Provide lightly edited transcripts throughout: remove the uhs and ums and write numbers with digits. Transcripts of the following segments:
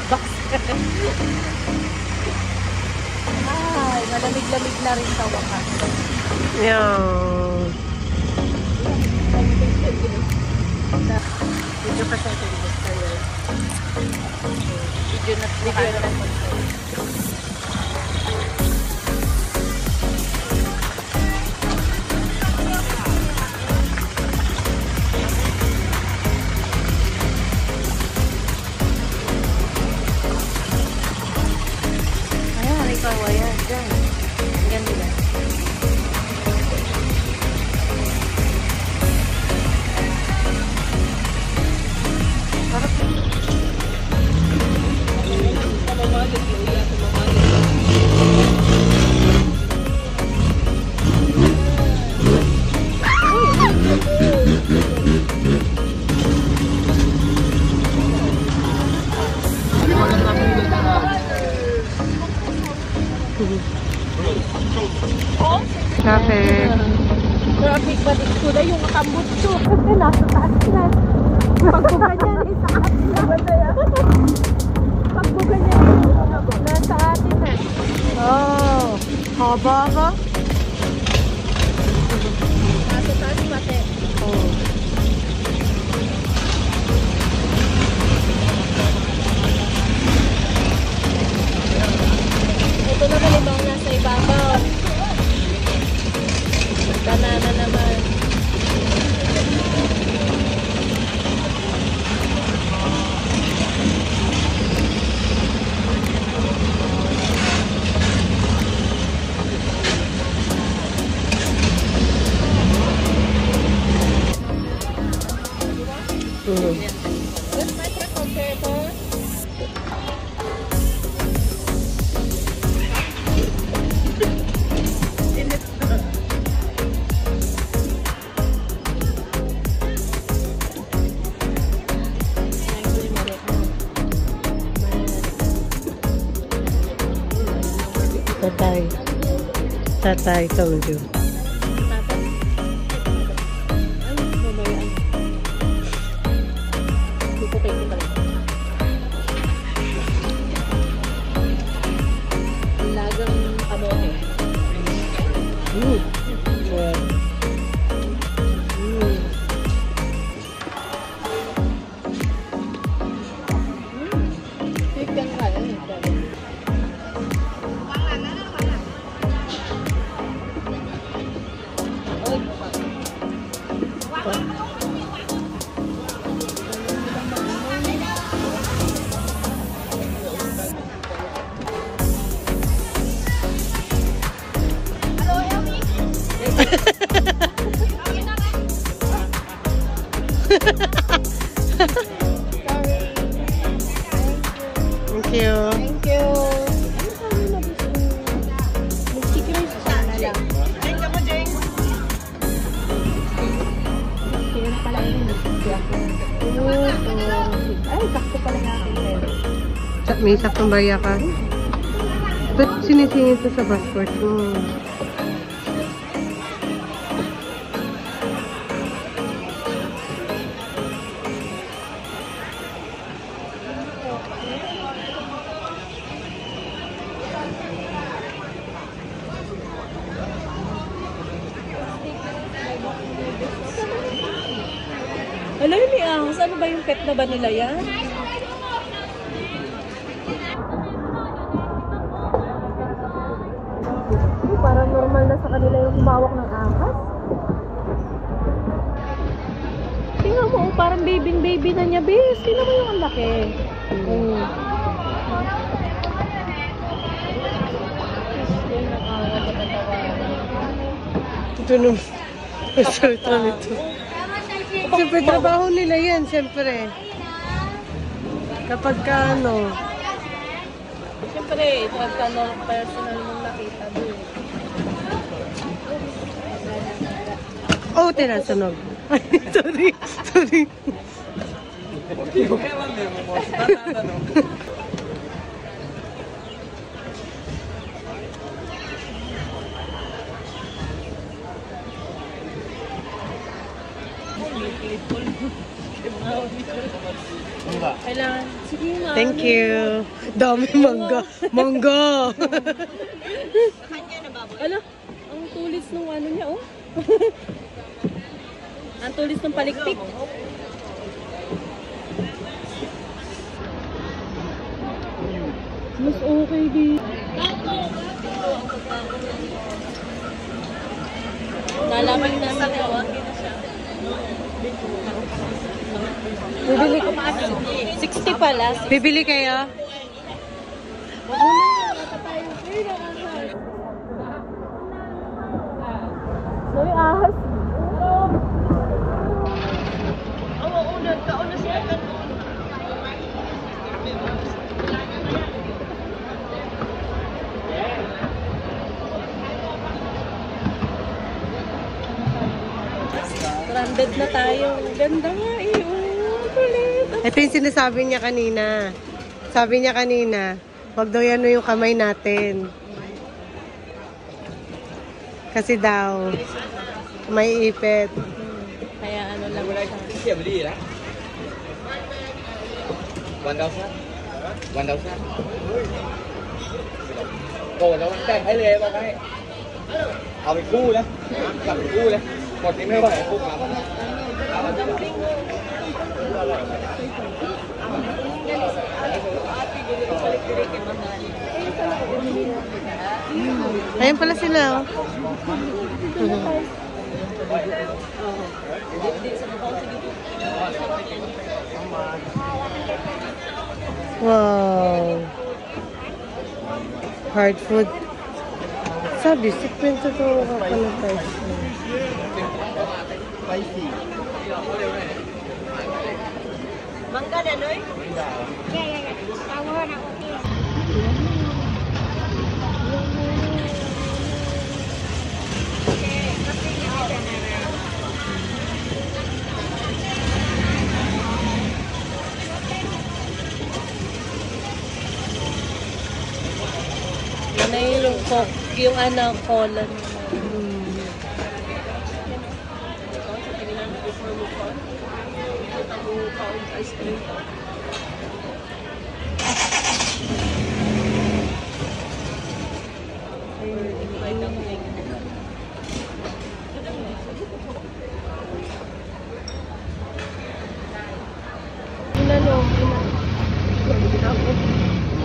Box. Ay, malamig-lamig na rin sa wakas. Yan. Video ka sa atin. Video na kawayan dyan. Hanggang nila. Traffic. Traffic ba dito na yung makambot ko? Kasi nasa taas sila. Pagbuga niya na sa atin na ba na yan? Pagbuga niya nasa atin na. Oh, haba ka? Nasa taas pati. Oh. Ito naman ibang nasa ibabaw. Banana naman. Where's my truck operator? Tatay told you. Lagang kamote. Thank you. Thank you. Mag-chicken sana lang. Jeng, kamu Jeng. Kaya pala yun. Ay, sakto pala natin. May saktong baya ka. Ba't sinisingit ito sa passport mo? Alam mo, Miang, ano ba yung pet na ba nila yan? Parang normal na sa kanila yung humawak ng ahas. Tingnan mo, parang baby na niya, bis. Tingnan mo yung ang laki. Ito nung resulta nito. Siyempre, trabaho nila yan, siyempre. Kapag ka, ano. Siyempre, pagka personal mong nakita doon. Oh, tinasunog. Ay, sorry. Kailangan. Sige, ma. Thank you. Dami mangga. Mangga. Ano? Ang tulis ng ano niya, oh. Ang tulis ng palikpik. Mas okay di. Nalaman namin na tawagin na siya. Bibili, 60 pala. bibili kayo? Noy, ahas. Stranded na tayo. Ganda nga eh. Oh, kulit. Ito yung sinasabi niya kanina. Sabi niya kanina, wag daw yan yung kamay natin. Kasi daw, may ipit. Kaya ano lang siya. เสียบดีนะวันดาวซัดวันดาวซัดโกรธแล้วแต่งให้เลยบอกให้เอาไปคู่นะกลับไปคู่เลยหมดนี้ไม่ไหวคู่มา Ayan pala sila, oh. Wow. Hard food. Sabi, 50 to pala price. Mangga na, Noy? Yan na yung coke, yung ano, cola naman.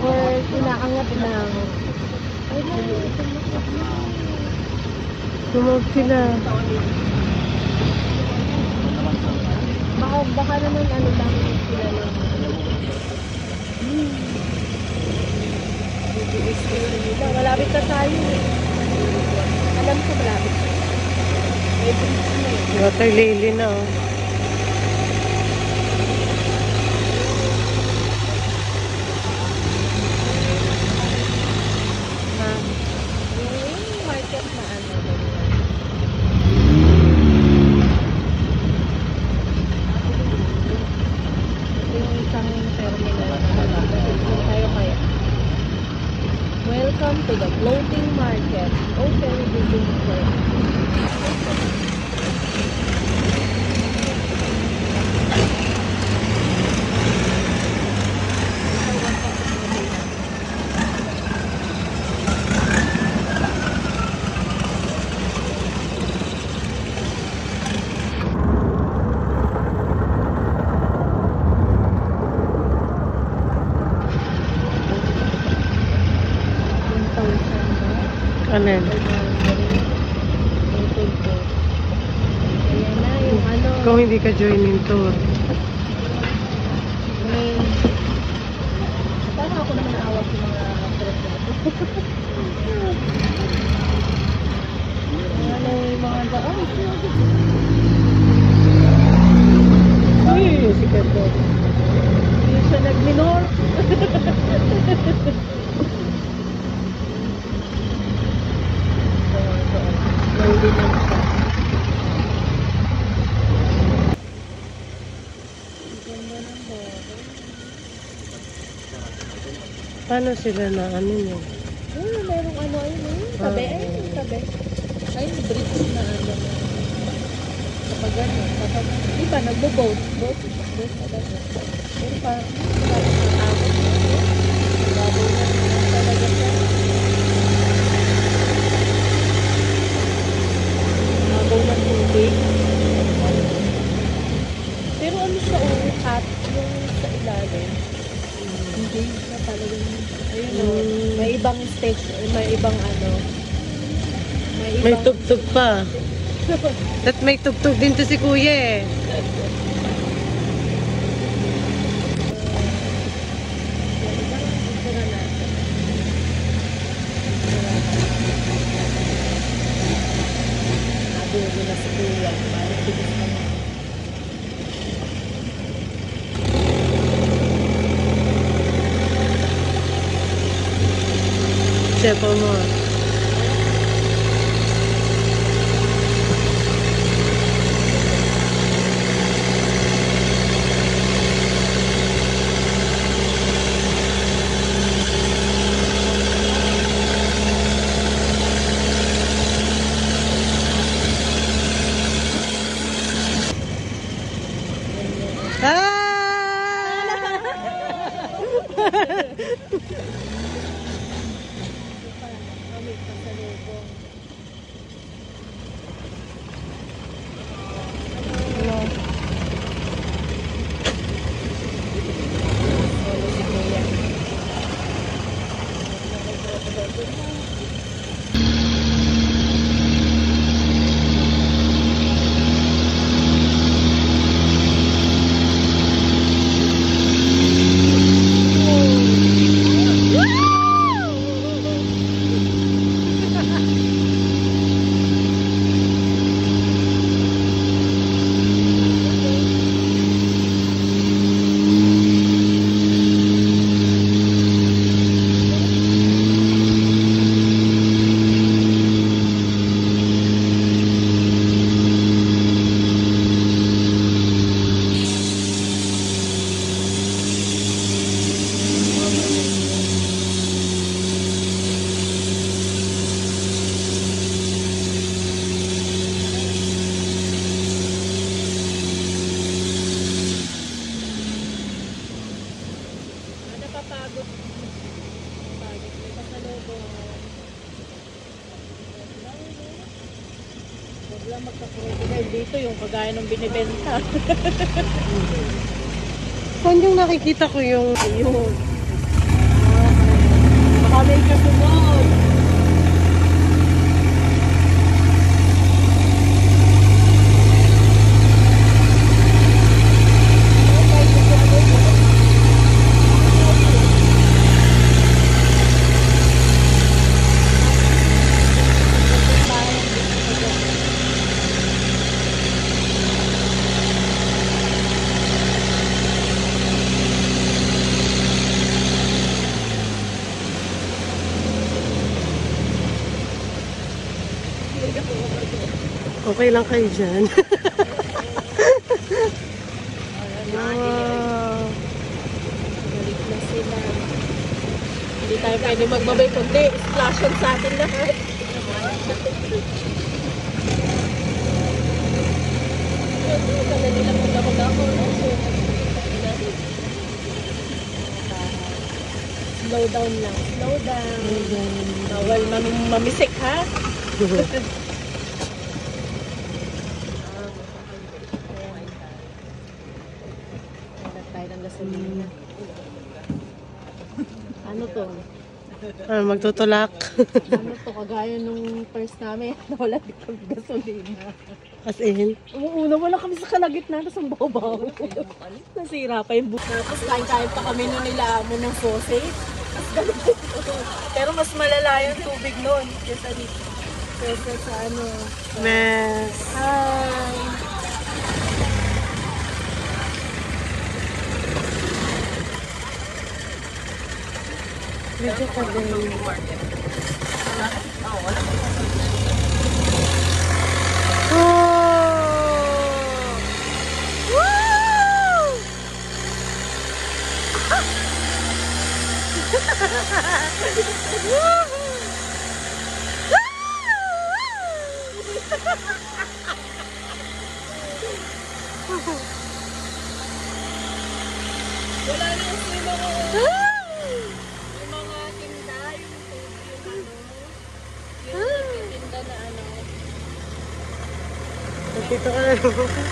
Or inaangat lang. Tumog sila. Baka naman ano lang sila lang. Malapit na tayo. Alam ko malapit. May bridge na eh. Water lily na, oh. Yung market na ano. Yung isang terminal na tayo kaya. Welcome to the floating market. Open within the Ano yan? Ayan na yung ano. Kung hindi ka joining tour. Parang ako naman naawag yung mga ano yung mga daan. Uy, sikat ko. Hindi siya nag-minor. Hindi lang siya. Ganda ng bottle. Paano sila na ano yun? Merong ano ayun. Tabi. Tabi. Ay, bridge na ano. Kapag gano'n. Di ba, nagbo-boat. Boat. Pero parang nakakatakot. Babaw na naman talaga siya. Babaw ng tubig. Pero ano siya hot yung sa ilalim. Hindi na talagang ayun may ibang stage, may ibang ano. May tugtog pa. At may tugtog din to si kuya eh. Adobo na sa kuya. Parang tigas na nga. Siya mo. Nakapagod. May pasalubong. Huwag lang magka-crocodile dito yung kagaya ng binibenta. Saan yung nakikita ko yung... Ayun. Baka may kasunod. Okay lang kayo dyan. Wow. Balik na sila. Hindi tayo pwede magbabay kundi splash on sa atin lahat. Kala nila magdako. Slow down lang. Slow down. Bawal mamisik ha. Ano to? Magtutulak. Ano to? Kagaya nung first namin, nawala din kami gasolina. As in. Una, wala kami sa kalagitnaan, tapos ang babaw. Nasira pa yung buka. Tapos kain-kain pa kami nun nila mo ng sausage. Pero mas malala yung tubig nun kesa dito. Kesa sa ano. Mess. Hi! Medyo ka din. Yung mga tinda, yung tinda na ano. Nagkita ka na naman.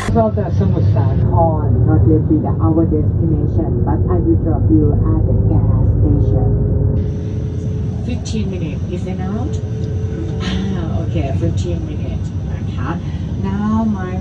From the Samusat on, not yet be our destination, but I will drop you at the gas station. 15 minutes, is it out? Okay, 15 minutes. Now my